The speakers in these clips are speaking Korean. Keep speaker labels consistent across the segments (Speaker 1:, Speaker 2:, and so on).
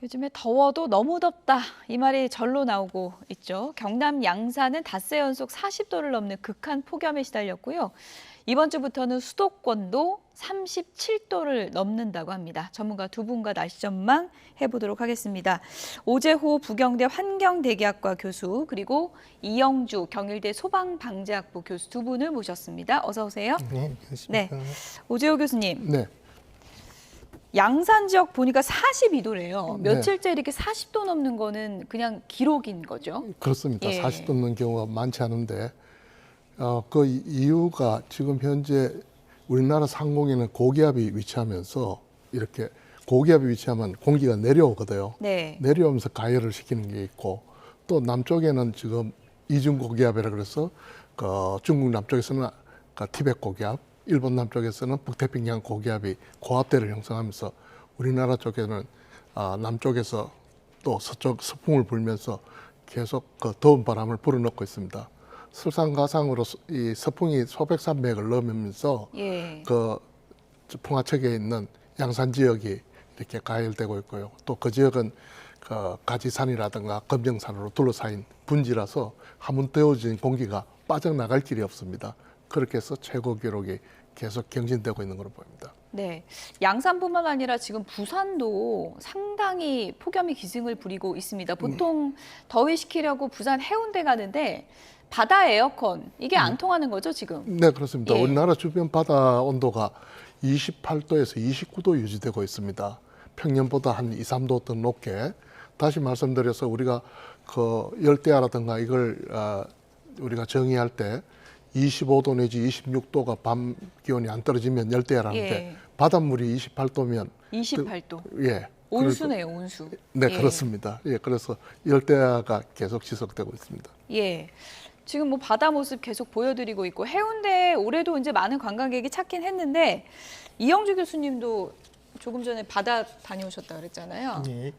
Speaker 1: 요즘에 더워도 너무 덥다 이 말이 절로 나오고 있죠. 경남 양산은 닷새 연속 40도를 넘는 극한 폭염에 시달렸고요. 이번 주부터는 수도권도 37도를 넘는다고 합니다. 전문가 두 분과 날씨 전망 해보도록 하겠습니다. 오재호 부경대 환경대기학과 교수 그리고 이영주 경일대 소방방재학부 교수 두 분을 모셨습니다. 어서 오세요.
Speaker 2: 네, 안녕하십니까.
Speaker 1: 네, 오재호 교수님.
Speaker 2: 네,
Speaker 1: 양산 지역 보니까 42도래요.
Speaker 2: 네.
Speaker 1: 며칠째 이렇게 40도 넘는 거는 그냥 기록인 거죠?
Speaker 2: 그렇습니다.
Speaker 1: 예.
Speaker 2: 40도 넘는 경우가 많지 않은데 그 이유가 지금 현재 우리나라 상공에는 고기압이 위치하면서 이렇게 고기압이 위치하면 공기가 내려오거든요.
Speaker 1: 네.
Speaker 2: 내려오면서 가열을 시키는 게 있고 또 남쪽에는 지금 이중 고기압이라 그래서 그 중국 남쪽에서는 그 티벳 고기압, 일본 남쪽에서는 북태평양 고기압이 고압대를 형성하면서 우리나라 쪽에는 남쪽에서 또 서쪽 서풍을 불면서 계속 그 더운 바람을 불어넣고 있습니다. 설상가상으로 이 서풍이 소백산맥을 넘으면서
Speaker 1: 예.
Speaker 2: 그 풍화척에 있는 양산 지역이 이렇게 가열되고 있고요. 또 그 지역은 그 가지산이라든가 검정산으로 둘러싸인 분지라서 한번 데워진 공기가 빠져나갈 길이 없습니다. 그렇게 해서 최고 기록이 계속 경신되고 있는 걸로 보입니다.
Speaker 1: 네. 양산뿐만 아니라 지금 부산도 상당히 폭염이 기승을 부리고 있습니다. 보통 더위 식히려고 부산 해운대 가는데 바다 에어컨 이게 안 통하는 거죠, 지금?
Speaker 2: 네, 그렇습니다.
Speaker 1: 예.
Speaker 2: 우리나라 주변 바다 온도가 28도에서 29도 유지되고 있습니다. 평년보다 한 2, 3도 더 높게. 다시 말씀드려서 우리가 그 열대야라든가 이걸 우리가 정의할 때 25도 내지 26도가 밤 기온이 안 떨어지면 열대야라는데
Speaker 1: 예.
Speaker 2: 바닷물이 28도면
Speaker 1: 28도.
Speaker 2: 예.
Speaker 1: 온수네요, 온수.
Speaker 2: 네,
Speaker 1: 예.
Speaker 2: 그렇습니다. 예, 그래서 열대야가 계속 지속되고 있습니다.
Speaker 1: 예. 지금 뭐 바다 모습 계속 보여드리고 있고 해운대 올해도 이제 많은 관광객이 찾긴 했는데 이영주 교수님도 조금 전에 바다 다녀오셨다 그랬잖아요.
Speaker 3: 예.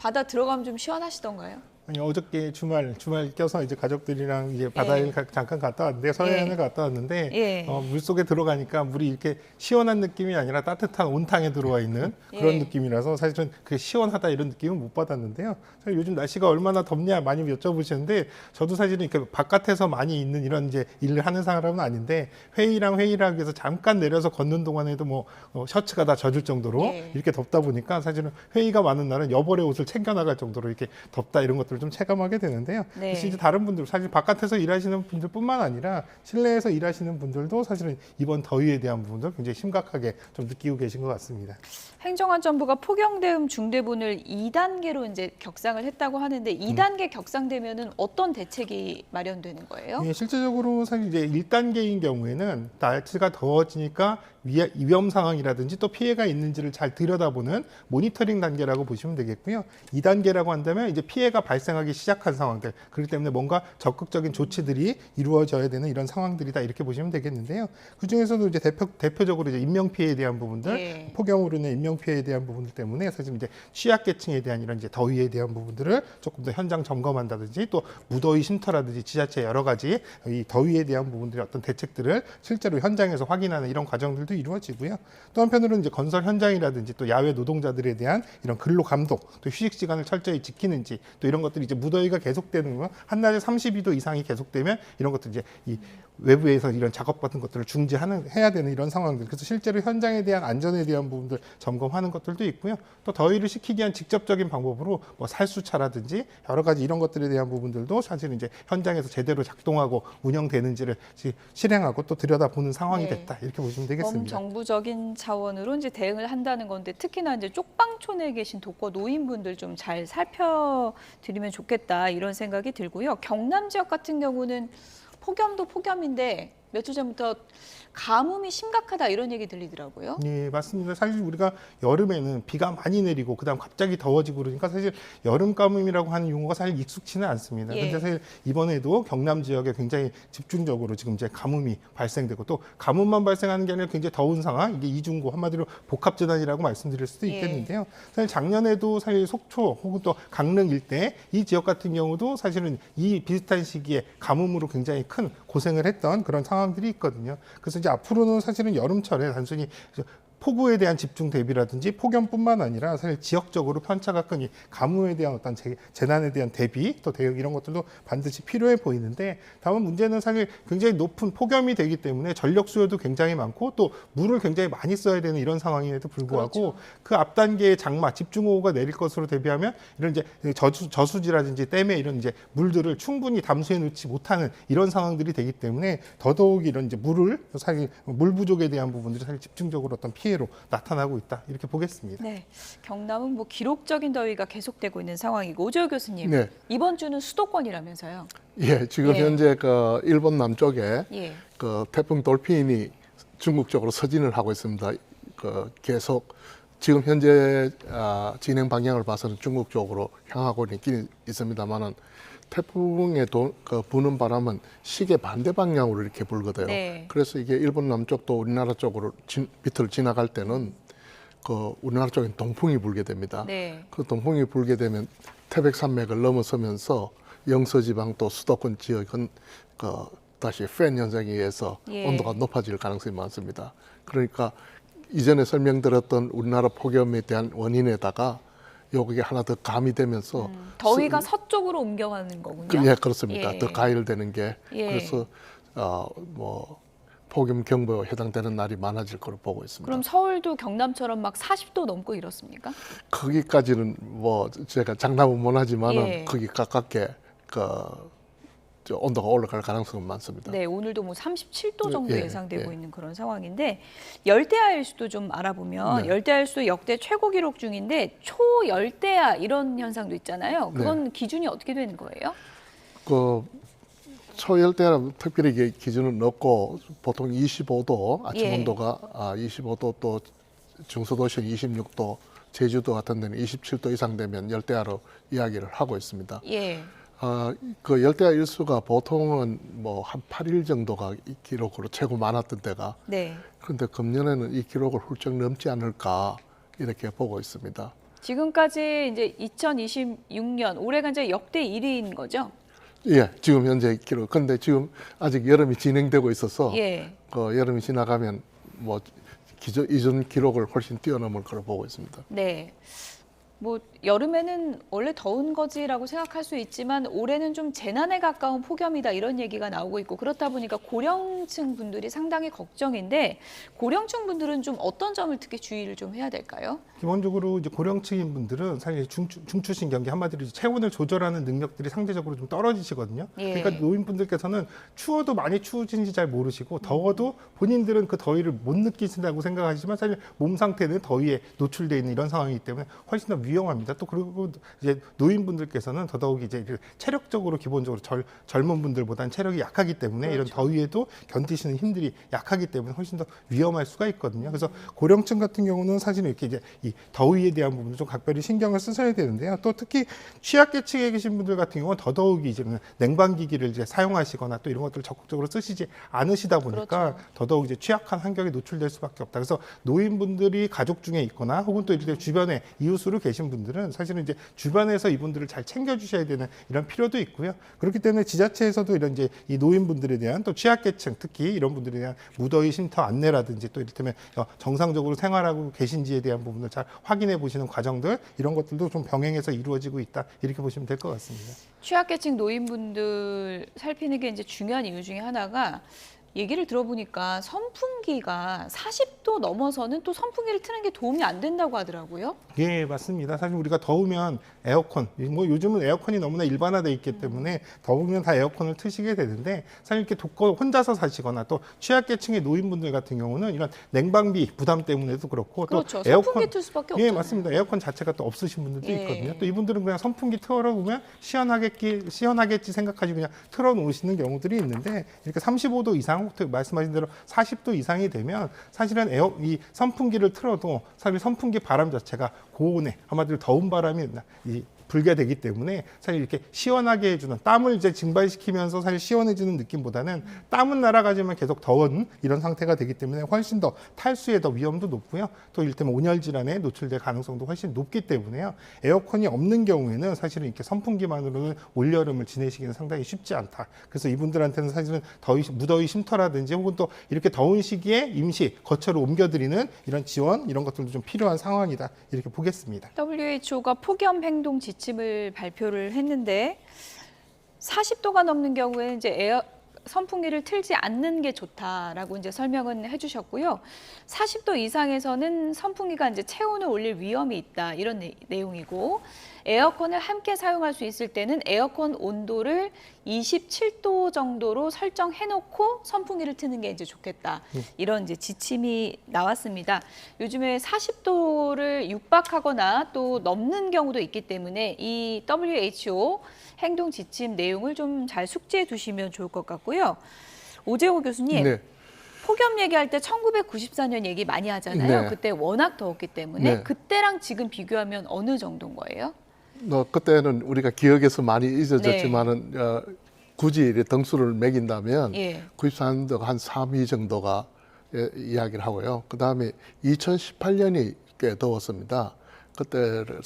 Speaker 1: 바다 들어가면 좀 시원하시던가요?
Speaker 3: 아니, 어저께 주말 껴서 이제 가족들이랑 이제 바다에
Speaker 1: 예.
Speaker 3: 잠깐 갔다 왔는데 서해안을
Speaker 1: 예.
Speaker 3: 갔다 왔는데
Speaker 1: 예.
Speaker 3: 물속에 들어가니까 물이 이렇게 시원한 느낌이 아니라 따뜻한 온탕에 들어와 있는 그런
Speaker 1: 예.
Speaker 3: 느낌이라서 사실 좀 그 시원하다 이런 느낌은 못 받았는데요. 사실 요즘 날씨가 얼마나 덥냐 많이 여쭤보시는데 저도 사실은 이렇게 바깥에서 많이 있는 이런 이제 일을 하는 사람은 아닌데 회의를 하기 위해서 잠깐 내려서 걷는 동안에도 뭐 셔츠가 다 젖을 정도로
Speaker 1: 예.
Speaker 3: 이렇게 덥다 보니까 사실은 회의가 많은 날은 여벌의 옷을 챙겨 나갈 정도로 이렇게 덥다 이런 것들을 좀 체감하게 되는데요.
Speaker 1: 네.
Speaker 3: 그래서 이제 다른 분들 사실 바깥에서 일하시는 분들뿐만 아니라 실내에서 일하시는 분들도 사실은 이번 더위에 대한 부분도 굉장히 심각하게 좀 느끼고 계신 것 같습니다.
Speaker 1: 행정안전부가 폭염대응 중대본을 2단계로 이제 격상을 했다고 하는데 2단계 격상되면은 어떤 대책이 마련되는 거예요?
Speaker 3: 예, 실제적으로 사실 이제 1단계인 경우에는 날씨가 더워지니까 위험 상황이라든지 또 피해가 있는지를 잘 들여다보는 모니터링 단계라고 보시면 되겠고요. 2단계라고 한다면 이제 피해가 발생하기 시작한 상황들, 그렇기 때문에 뭔가 적극적인 조치들이 이루어져야 되는 이런 상황들이다 이렇게 보시면 되겠는데요. 그 중에서도 이제 대표적으로 이제 인명 피해에 대한 부분들,
Speaker 1: 예.
Speaker 3: 폭염으로 인해 인명 피해에 대한 부분들 때문에 사실 이제 취약계층에 대한 이런 이제 더위에 대한 부분들을 조금 더 현장 점검한다든지 또 무더위 쉼터라든지 지자체 여러 가지 이 더위에 대한 부분들의 어떤 대책들을 실제로 현장에서 확인하는 이런 과정들도 이루어지고요. 또 한편으로는 이제 건설 현장이라든지 또 야외 노동자들에 대한 이런 근로 감독, 또 휴식 시간을 철저히 지키는지 또 이런 것들이 이제 무더위가 계속되는 거 한낮에 32도 이상이 계속되면 이런 것들 이제 이 외부에서 이런 작업 같은 것들을 해야 되는 이런 상황들. 그래서 실제로 현장에 대한 안전에 대한 부분들 점검하는 것들도 있고요. 또 더위를 식히기 위한 직접적인 방법으로 뭐 살수차라든지 여러 가지 이런 것들에 대한 부분들도 사실 이제 현장에서 제대로 작동하고 운영되는지를 실행하고 또 들여다보는 상황이
Speaker 1: 네.
Speaker 3: 됐다. 이렇게 보시면 되겠습니다.
Speaker 1: 범정부적인 차원으로 이제 대응을 한다는 건데 특히나 이제 쪽방촌에 계신 독거 노인분들 좀 잘 살펴드리면 좋겠다 이런 생각이 들고요. 경남 지역 같은 경우는 폭염도 폭염인데 몇 주 전부터 가뭄이 심각하다 이런 얘기 들리더라고요.
Speaker 3: 네, 맞습니다. 사실 우리가 여름에는 비가 많이 내리고 그다음 갑자기 더워지고 그러니까 사실 여름 가뭄이라고 하는 용어가 사실 익숙치는 않습니다.
Speaker 1: 예.
Speaker 3: 그런데 사실 이번에도 경남 지역에 굉장히 집중적으로 지금 이제 가뭄이 발생되고 또 가뭄만 발생하는 게 아니라 굉장히 더운 상황, 이게 이중고 한마디로 복합재난이라고 말씀드릴 수도
Speaker 1: 예.
Speaker 3: 있겠는데요. 사실 작년에도 사실 속초 혹은 또 강릉 일대 이 지역 같은 경우도 사실은 이 비슷한 시기에 가뭄으로 굉장히 큰 고생을 했던 그런 상황들이 있거든요. 그래서 이제 앞으로는 사실은 여름철에 단순히 폭우에 대한 집중 대비라든지 폭염뿐만 아니라 사실 지역적으로 편차가 큰 이 가뭄에 대한 어떤 재난에 대한 대비 또 대응 이런 것들도 반드시 필요해 보이는데 다만 문제는 사실 굉장히 높은 폭염이 되기 때문에 전력 수요도 굉장히 많고 또 물을 굉장히 많이 써야 되는 이런 상황임에도 불구하고
Speaker 1: 그렇죠.
Speaker 3: 그 앞 단계의 장마 집중호우가 내릴 것으로 대비하면 이런 이제 저수지라든지 댐에 이런 이제 물들을 충분히 담수해 놓지 못하는 이런 상황들이 되기 때문에 더더욱 이런 이제 물을 사실 물 부족에 대한 부분들이 사실 집중적으로 어떤 피해로 나타나고 있다 이렇게 보겠습니다.
Speaker 1: 네, 경남은 뭐 기록적인 더위가 계속되고 있는 상황이고 오재호 교수님,
Speaker 2: 네.
Speaker 1: 이번 주는 수도권이라면서요?
Speaker 2: 예, 지금
Speaker 1: 예.
Speaker 2: 현재 그 일본 남쪽에
Speaker 1: 예.
Speaker 2: 그 태풍 돌핀이 중국 쪽으로 서진을 하고 있습니다. 그 계속 지금 현재 진행 방향을 봐서는 중국 쪽으로 향하고 있긴 있습니다만은 태풍의 그 부는 바람은 시계 반대 방향으로 이렇게 불거든요.
Speaker 1: 네.
Speaker 2: 그래서 이게 일본 남쪽도 우리나라 쪽으로 밑을 지나갈 때는 그 우리나라 쪽엔 동풍이 불게 됩니다.
Speaker 1: 네.
Speaker 2: 그 동풍이 불게 되면 태백산맥을 넘어서면서 영서지방 또 수도권 지역은 그 다시 팬 현상에 의해서
Speaker 1: 예.
Speaker 2: 온도가 높아질 가능성이 많습니다. 그러니까 이전에 설명드렸던 우리나라 폭염에 대한 원인에다가 요게 하나 더 가미되면서
Speaker 1: 더위가 서쪽으로 옮겨가는 거군요.
Speaker 2: 예, 그렇습니다.
Speaker 1: 예.
Speaker 2: 더 가열되는 게
Speaker 1: 예.
Speaker 2: 그래서 뭐 폭염 경보에 해당되는 날이 많아질 거로 보고 있습니다.
Speaker 1: 그럼 서울도 경남처럼 막 40도 넘고 이렇습니까?
Speaker 2: 거기까지는 뭐 제가 장담은 못하지만은
Speaker 1: 예.
Speaker 2: 거기 가깝게 저 온도가 올라갈 가능성은 많습니다.
Speaker 1: 네, 오늘도 뭐 37도 정도
Speaker 2: 예,
Speaker 1: 예상되고
Speaker 2: 예.
Speaker 1: 있는 그런 상황인데 열대야일수도 좀 알아보면
Speaker 2: 네.
Speaker 1: 열대야일수 역대 최고 기록 중인데 초열대야 이런 현상도 있잖아요. 그건 기준이 어떻게 되는 거예요?
Speaker 2: 그 초열대는 특별히 이게 기준은 없고 보통 25도 아침
Speaker 1: 예.
Speaker 2: 온도가 25도 또 중소도시는 26도 제주도 같은 데는 27도 이상 되면 열대야로 이야기를 하고 있습니다.
Speaker 1: 예.
Speaker 2: 그 열대야 일수가 보통은 뭐 한 8일 정도가 이 기록으로 최고 많았던 때가
Speaker 1: 네.
Speaker 2: 그런데 금년에는 이 기록을 훌쩍 넘지 않을까 이렇게 보고 있습니다.
Speaker 1: 지금까지 이제 2026년 올해가 이제 역대 1위인 거죠?
Speaker 2: 예, 지금 현재 기록. 근데 지금 아직 여름이 진행되고 있어서
Speaker 1: 예.
Speaker 2: 그 여름이 지나가면 뭐 이전 기록을 훨씬 뛰어넘을 거로 보고 있습니다.
Speaker 1: 네. 뭐 여름에는 원래 더운 거지라고 생각할 수 있지만 올해는 좀 재난에 가까운 폭염이다 이런 얘기가 나오고 있고 그렇다 보니까 고령층 분들이 상당히 걱정인데 고령층 분들은 좀 어떤 점을 특히 주의를 좀 해야 될까요?
Speaker 3: 기본적으로 이제 고령층인 분들은 사실 중추신경계 한마디로 체온을 조절하는 능력들이 상대적으로 좀 떨어지시거든요.
Speaker 1: 예.
Speaker 3: 그러니까 노인분들께서는 추워도 많이 추워진지 잘 모르시고 더워도 본인들은 그 더위를 못 느끼신다고 생각하시지만 사실 몸 상태는 더위에 노출되어 있는 이런 상황이기 때문에 훨씬 더 위험합니다. 또 그리고 이제 노인분들께서는 더더욱 이제 체력적으로 기본적으로 젊은 분들보다는 체력이 약하기 때문에
Speaker 1: 그렇죠.
Speaker 3: 이런 더위에도 견디시는 힘들이 약하기 때문에 훨씬 더 위험할 수가 있거든요. 그래서 고령층 같은 경우는 사실 이렇게 이제 이 더위에 대한 부분을 좀 각별히 신경을 쓰셔야 되는데요. 또 특히 취약계층에 계신 분들 같은 경우는 더더욱이 이제 냉방기기를 이제 사용하시거나 또 이런 것들을 적극적으로 쓰시지 않으시다 보니까
Speaker 1: 그렇죠.
Speaker 3: 더더욱 이제 취약한 환경에 노출될 수밖에 없다. 그래서 노인분들이 가족 중에 있거나 혹은 또 이렇게 주변에 이웃으로 계신 분들은 사실은 이제 주변에서 이분들을 잘 챙겨주셔야 되는 이런 필요도 있고요. 그렇기 때문에 지자체에서도 이런 이제 이 노인분들에 대한 또 취약계층 특히 이런 분들에 대한 무더위 쉼터 안내라든지 또 이를테면 정상적으로 생활하고 계신지에 대한 부분을 잘 확인해 보시는 과정들 이런 것들도 좀 병행해서 이루어지고 있다 이렇게 보시면 될 것 같습니다.
Speaker 1: 취약계층 노인분들 살피는 게 이제 중요한 이유 중에 하나가 얘기를 들어보니까 선풍기가 40도 넘어서는 또 선풍기를 트는 게 도움이 안 된다고 하더라고요.
Speaker 3: 예, 맞습니다. 사실 우리가 더우면 에어컨, 뭐 요즘은 에어컨이 너무나 일반화돼 있기 때문에 더우면 다 에어컨을 트시게 되는데 사실 이렇게 혼자서 사시거나 또 취약계층의 노인분들 같은 경우는 이런 냉방비 부담 때문에도 그렇고
Speaker 1: 그렇죠.
Speaker 3: 또 에어컨
Speaker 1: 선풍기 틀 수밖에
Speaker 3: 예,
Speaker 1: 없잖아요.
Speaker 3: 맞습니다. 에어컨 자체가 또 없으신 분들도
Speaker 1: 예.
Speaker 3: 있거든요. 또 이분들은 그냥 선풍기 틀어보면 시원하겠지 생각하시고 그냥 틀어놓으시는 경우들이 있는데 이렇게 35도 이상, 말씀하신 대로 40도 이상이 되면 사실은 이 선풍기를 틀어도 사실 선풍기 바람 자체가 고온에 한마디로 더운 바람이 불게 되기 때문에 사실 이렇게 시원하게 해주는 땀을 이제 증발시키면서 사실 시원해지는 느낌보다는 땀은 날아가지만 계속 더운 이런 상태가 되기 때문에 훨씬 더 탈수에 더 위험도 높고요. 또 이를테면 온열 질환에 노출될 가능성도 훨씬 높기 때문에요. 에어컨이 없는 경우에는 사실은 이렇게 선풍기만으로는 올여름을 지내시기는 상당히 쉽지 않다. 그래서 이분들한테는 사실은 무더위 쉼터라든지 혹은 또 이렇게 더운 시기에 임시 거처로 옮겨드리는 이런 지원 이런 것들도 좀 필요한 상황이다. 이렇게 보겠습니다.
Speaker 1: WHO가 폭염 행동 지침을 발표를 했는데 40도가 넘는 경우에는 이제 선풍기를 틀지 않는 게 좋다라고 이제 설명은 해주셨고요. 40도 이상에서는 선풍기가 이제 체온을 올릴 위험이 있다 이런 내용이고, 에어컨을 함께 사용할 수 있을 때는 에어컨 온도를 27도 정도로 설정해놓고 선풍기를 트는 게 이제 좋겠다 이런 이제 지침이 나왔습니다. 요즘에 40도를 육박하거나 또 넘는 경우도 있기 때문에 이 WHO 행동 지침 내용을 좀 잘 숙지해 두시면 좋을 것 같고요. 오재호 교수님,
Speaker 2: 네.
Speaker 1: 폭염 얘기할 때 1994년 얘기 많이 하잖아요.
Speaker 2: 네.
Speaker 1: 그때 워낙 더웠기 때문에
Speaker 2: 네.
Speaker 1: 그때랑 지금 비교하면 어느 정도인 거예요?
Speaker 2: 그때는 우리가 기억에서 많이 잊어졌지만은 굳이 이렇게 등수를 매긴다면
Speaker 1: 예.
Speaker 2: 94년도가 한 3위 정도가 이야기를 하고요. 그 다음에 2018년이 꽤 더웠습니다. 그때를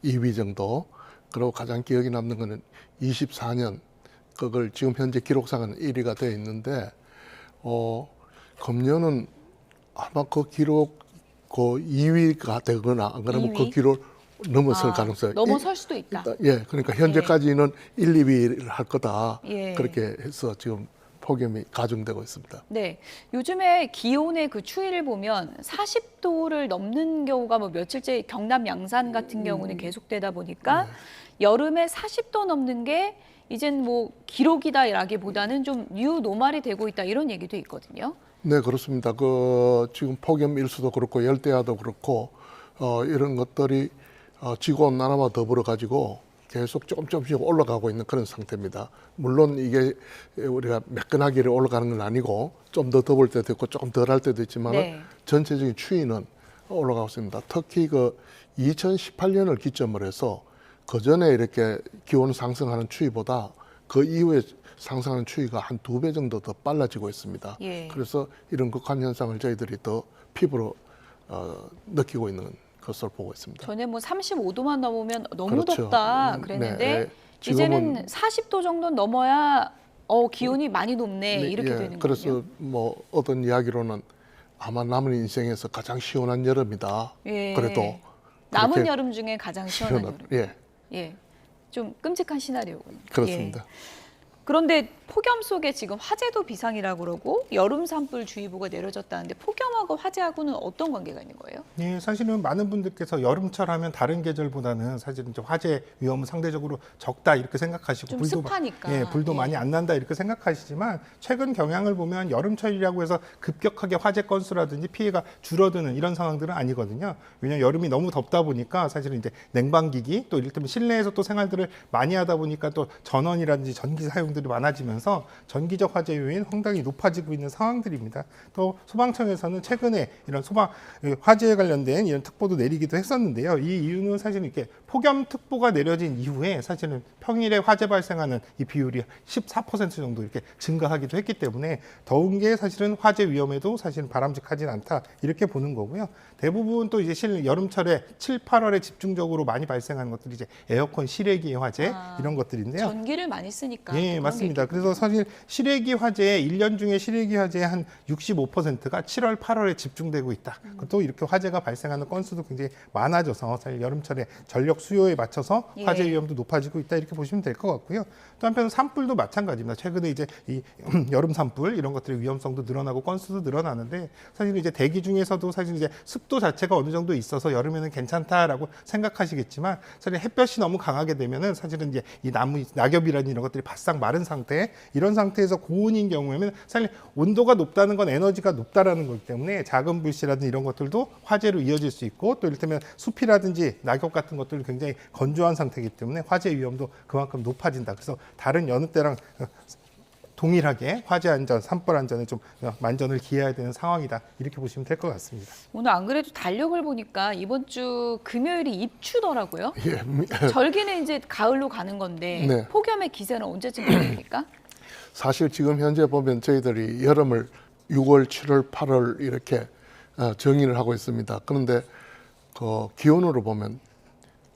Speaker 2: 2위 정도. 그리고 가장 기억에 남는 거는 24년. 그걸 지금 현재 기록상은 1위가 되어 있는데, 금년은 아마 그 기록 그 2위가 되거나 안 그러면
Speaker 1: 2위?
Speaker 2: 그 기록 넘어설 가능성이
Speaker 1: 넘어설 수도 있다.
Speaker 2: 예, 그러니까 현재까지는 1, 2위를 할 거다.
Speaker 1: 예.
Speaker 2: 그렇게 해서 지금 폭염이 가중되고 있습니다.
Speaker 1: 네, 요즘에 기온의 그 추이를 보면 40도를 넘는 경우가 뭐 며칠째 경남 양산 같은 경우는 계속되다 보니까 여름에 40도 넘는 게 이젠 뭐 기록이다라기보다는 좀 뉴노멀이 되고 있다 이런 얘기도 있거든요.
Speaker 2: 네, 그렇습니다. 지금 폭염 일수도 그렇고 열대야도 그렇고 이런 것들이 지구 온난화와 더불어 가지고 계속 조금씩 올라가고 있는 그런 상태입니다. 물론 이게 우리가 매끈하게 올라가는 건 아니고 좀 더 더울 때도 있고 조금 덜 할 때도 있지만
Speaker 1: 네.
Speaker 2: 전체적인 추이는 올라가고 있습니다. 특히 2018년을 기점으로 해서 그 전에 이렇게 기온 상승하는 추이보다 그 이후에 상승하는 추이가 한 2배 정도 더 빨라지고 있습니다.
Speaker 1: 예.
Speaker 2: 그래서 이런 극한 현상을 저희들이 더 피부로 느끼고 있는 것을 보고 있습니다.
Speaker 1: 전에 뭐 35도만 넘으면 너무
Speaker 2: 그렇죠.
Speaker 1: 덥다 그랬는데
Speaker 2: 네, 지금은-
Speaker 1: 이제는 40도 정도 넘어야 기온이 많이 높네 이렇게
Speaker 2: 예,
Speaker 1: 되는
Speaker 2: 그래서
Speaker 1: 거군요.
Speaker 2: 뭐 어떤 이야기로는 아마 남은 인생에서 가장 시원한 여름이다.
Speaker 1: 예.
Speaker 2: 그래도
Speaker 1: 남은
Speaker 2: 그렇게
Speaker 1: 여름 중에 가장 시원한 여름.
Speaker 2: 예,
Speaker 1: 예, 좀 끔찍한 시나리오군요.
Speaker 2: 그렇습니다.
Speaker 1: 예. 그런데 폭염 속에 지금 화재도 비상이라고 그러고 여름 산불 주의보가 내려졌다는데 폭염하고 화재하고는 어떤 관계가 있는 거예요?
Speaker 3: 예, 사실은 많은 분들께서 여름철 하면 다른 계절보다는 사실은 이제 화재 위험은 상대적으로 적다 이렇게 생각하시고
Speaker 1: 좀
Speaker 3: 불도
Speaker 1: 습하니까.
Speaker 3: 불도
Speaker 1: 예.
Speaker 3: 많이 안 난다 이렇게 생각하시지만 최근 경향을 보면 여름철이라고 해서 급격하게 화재 건수라든지 피해가 줄어드는 이런 상황들은 아니거든요. 왜냐하면 여름이 너무 덥다 보니까 사실은 이제 냉방기기 또 이를테면 실내에서 또 생활들을 많이 하다 보니까 또 전원이라든지 전기 사용들이 많아지면서 전기적 화재 요인 상당히 높아지고 있는 상황들입니다. 또 소방청에서는 최근에 이런 화재에 관련된 이런 특보도 내리기도 했었는데요. 이 이유는 사실 이렇게 폭염특보가 내려진 이후에 사실은 평일에 화재 발생하는 이 비율이 14% 정도 이렇게 증가하기도 했기 때문에 더운 게 사실은 화재 위험에도 사실은 바람직하진 않다 이렇게 보는 거고요. 대부분 또 이제 여름철에 7, 8월에 집중적으로 많이 발생하는 것들이 이제 에어컨 실외기의 화재 이런 것들인데요.
Speaker 1: 전기를 많이 쓰니까.
Speaker 3: 예,
Speaker 1: 그런
Speaker 3: 맞습니다.
Speaker 1: 게
Speaker 3: 그래서 사실 실외기 화재 1년 중에 실외기 화재의 한 65%가 7월, 8월에 집중되고 있다. 또 이렇게 화재가 발생하는 건수도 굉장히 많아져서 사실 여름철에 전력 수요에 맞춰서
Speaker 1: 예.
Speaker 3: 화재 위험도 높아지고 있다 이렇게 보시면 될 것 같고요. 또 한편 산불도 마찬가지입니다. 최근에 이제 이 여름 산불 이런 것들의 위험성도 늘어나고 건수도 늘어나는데 사실 이제 대기 중에서도 사실 이제 습도 자체가 어느 정도 있어서 여름에는 괜찮다라고 생각하시겠지만 사실 햇볕이 너무 강하게 되면은 사실은 이제 이 낙엽이라는 이런 것들이 바싹 마른 상태 이런 상태에서 고온인 경우에는 사실 온도가 높다는 건 에너지가 높다라는 거기 때문에 작은 불씨라든지 이런 것들도 화재로 이어질 수 있고 또 이를테면 숲이라든지 낙엽 같은 것들은 굉장히 건조한 상태이기 때문에 화재 위험도 그만큼 높아진다. 그래서 다른 여느 때랑 동일하게 화재 안전, 산불 안전에 좀 만전을 기해야 되는 상황이다. 이렇게 보시면 될 것 같습니다.
Speaker 1: 오늘 안 그래도 달력을 보니까 이번 주 금요일이 입추더라고요. 절기는 이제 가을로 가는 건데
Speaker 2: 네.
Speaker 1: 폭염의 기세는 언제쯤 됩니까?
Speaker 2: 사실 지금 현재 보면 저희들이 여름을 6월, 7월, 8월 이렇게 정의를 하고 있습니다. 그런데 그 기온으로 보면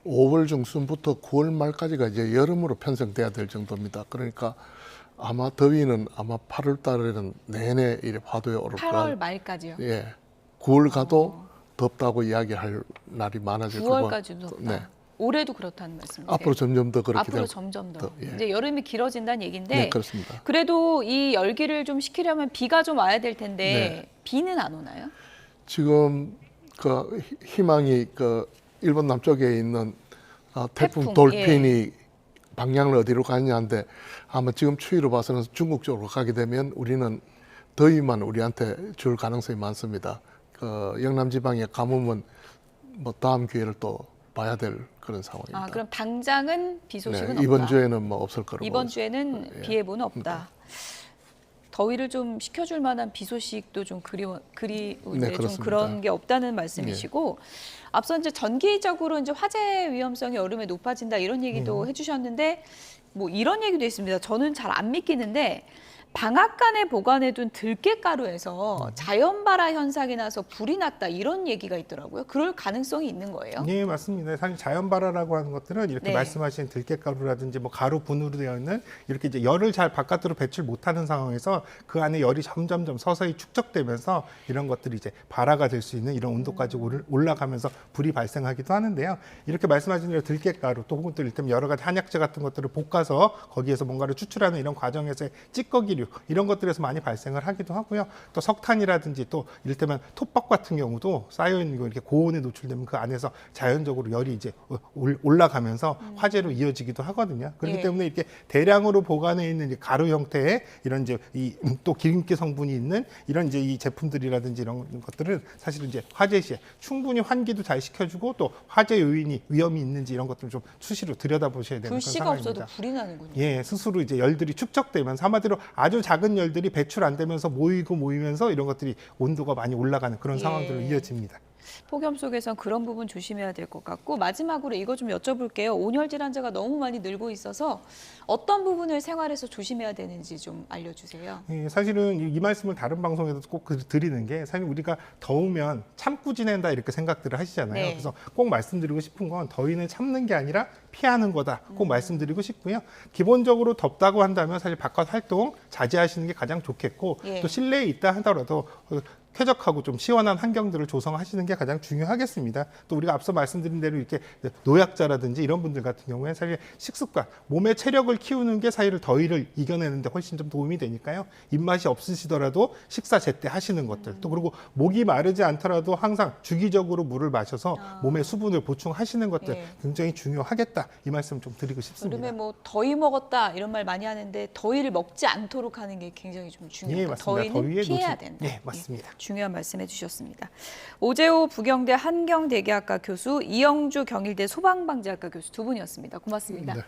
Speaker 2: 5월 중순부터 9월 말까지가 이제 여름으로 편성돼야 될 정도입니다. 그러니까 아마 더위는 아마 8월 달에는 내내 이래 파도에 오를
Speaker 1: 8월
Speaker 2: 거라.
Speaker 1: 말까지요.
Speaker 2: 예, 9월 가도 덥다고 이야기할 날이 많아질 거고.
Speaker 1: 9월까지도 덥다.
Speaker 2: 네.
Speaker 1: 올해도 그렇다는 말씀이세요?
Speaker 2: 앞으로 점점 더 그렇게
Speaker 1: 앞으로
Speaker 2: 될
Speaker 1: 점점 더.
Speaker 2: 예.
Speaker 1: 이제 여름이 길어진다는 얘기인데
Speaker 2: 네, 그렇습니다.
Speaker 1: 그래도 이 열기를 좀 식히려면 비가 좀 와야 될 텐데
Speaker 2: 네.
Speaker 1: 비는 안 오나요?
Speaker 2: 지금 그 희망이 그 일본 남쪽에 있는 태풍
Speaker 1: 태풍,
Speaker 2: 돌핀이 방향을 어디로 가느냐인데 아마 지금 추이로 봐서는 중국 쪽으로 가게 되면 우리는 더위만 우리한테 줄 가능성이 많습니다. 그 영남 지방의 가뭄은 뭐 다음 기회를 또 봐야 될 그런 상황입니다.
Speaker 1: 아, 그럼 당장은 비 소식은
Speaker 2: 네,
Speaker 1: 없다.
Speaker 2: 이번 주에는 뭐 없을 거라고.
Speaker 1: 이번 주에는
Speaker 2: 예.
Speaker 1: 비 예보는 없다. 더위를 좀 식혀줄 만한 비 소식도 좀
Speaker 2: 네,
Speaker 1: 좀
Speaker 2: 그렇습니다.
Speaker 1: 그런 게 없다는 말씀이시고 앞서 이제 전기적으로 이제 화재 위험성이 여름에 높아진다 이런 얘기도 해주셨는데 뭐 이런 얘기도 있습니다. 저는 잘 안 믿기는데 방앗간에 보관해둔 들깨가루에서 자연 발화 현상이 나서 불이 났다 이런 얘기가 있더라고요. 그럴 가능성이 있는 거예요?
Speaker 3: 네, 맞습니다. 사실 자연 발화라고 하는 것들은 이렇게
Speaker 1: 네.
Speaker 3: 말씀하신 들깨가루라든지 뭐 가루 분으로 되어 있는 이렇게 이제 열을 잘 바깥으로 배출 못하는 상황에서 그 안에 열이 점점점 서서히 축적되면서 이런 것들이 이제 발화가 될 수 있는 이런 온도까지 올라가면서 불이 발생하기도 하는데요. 이렇게 말씀하신 대로 들깨가루 또 혹은 또 이를테면 여러 가지 한약재 같은 것들을 볶아서 거기에서 뭔가를 추출하는 이런 과정에서의 찌꺼기류 이런 것들에서 많이 발생을 하기도 하고요. 또 석탄이라든지 또 이를테면 톱밥 같은 경우도 쌓여있는 거 이렇게 고온에 노출되면 그 안에서 자연적으로 열이 이제 올라가면서 화재로 이어지기도 하거든요. 그렇기
Speaker 1: 예.
Speaker 3: 때문에 이렇게 대량으로 보관해 있는 이제 가루 형태의 이런 이제 또 기름기 성분이 있는 이런 이제 이 제품들이라든지 이런 것들은 사실은 이제 화재 시에 충분히 환기도 잘 시켜주고 또 화재 요인이 위험이 있는지 이런 것들을 좀 수시로 들여다보셔야 되는 그런
Speaker 1: 불씨가
Speaker 3: 상황입니다.
Speaker 1: 없어도 불이 나는군요.
Speaker 3: 예, 스스로 이제 열들이 축적되면서 한마디로 아주 작은 열들이 배출 안 되면서 모이면서 이런 것들이 온도가 많이 올라가는 그런
Speaker 1: 예.
Speaker 3: 상황들로 이어집니다.
Speaker 1: 폭염 속에선 그런 부분 조심해야 될 것 같고 마지막으로 이거 좀 여쭤볼게요. 온열 질환자가 너무 많이 늘고 있어서 어떤 부분을 생활에서 조심해야 되는지 좀 알려주세요.
Speaker 3: 예, 사실은 이 말씀을 다른 방송에서 꼭 드리는 게 사실 우리가 더우면 참고 지낸다 이렇게 생각들을 하시잖아요.
Speaker 1: 네.
Speaker 3: 그래서 꼭 말씀드리고 싶은 건 더위는 참는 게 아니라 피하는 거다. 꼭 말씀드리고 싶고요. 기본적으로 덥다고 한다면 사실 바깥 활동 자제하시는 게 가장 좋겠고
Speaker 1: 예.
Speaker 3: 또 실내에 있다 하더라도 쾌적하고 좀 시원한 환경들을 조성하시는 게 가장 중요하겠습니다. 또 우리가 앞서 말씀드린 대로 이렇게 노약자라든지 이런 분들 같은 경우에 사실 식습관, 몸의 체력을 키우는 게 사실 더위를 이겨내는데 훨씬 좀 도움이 되니까요. 입맛이 없으시더라도 식사 제때 하시는 것들, 또 그리고 목이 마르지 않더라도 항상 주기적으로 물을 마셔서 몸에 수분을 보충하시는 것들
Speaker 1: 예.
Speaker 3: 굉장히 중요하겠다. 이 말씀 좀 드리고 싶습니다.
Speaker 1: 여름에 뭐 더위 먹었다 이런 말 많이 하는데 더위를 먹지 않도록 하는 게 굉장히 좀 중요하다.
Speaker 3: 예, 맞습니다.
Speaker 1: 더위는
Speaker 3: 더위에
Speaker 1: 피해야
Speaker 3: 노출-
Speaker 1: 된다.
Speaker 3: 예, 맞습니다.
Speaker 1: 중요한 말씀해 주셨습니다. 오재호 부경대 한경대계학과 교수, 이영주 경일대 소방방재학과 교수 두 분이었습니다. 고맙습니다.
Speaker 2: 네.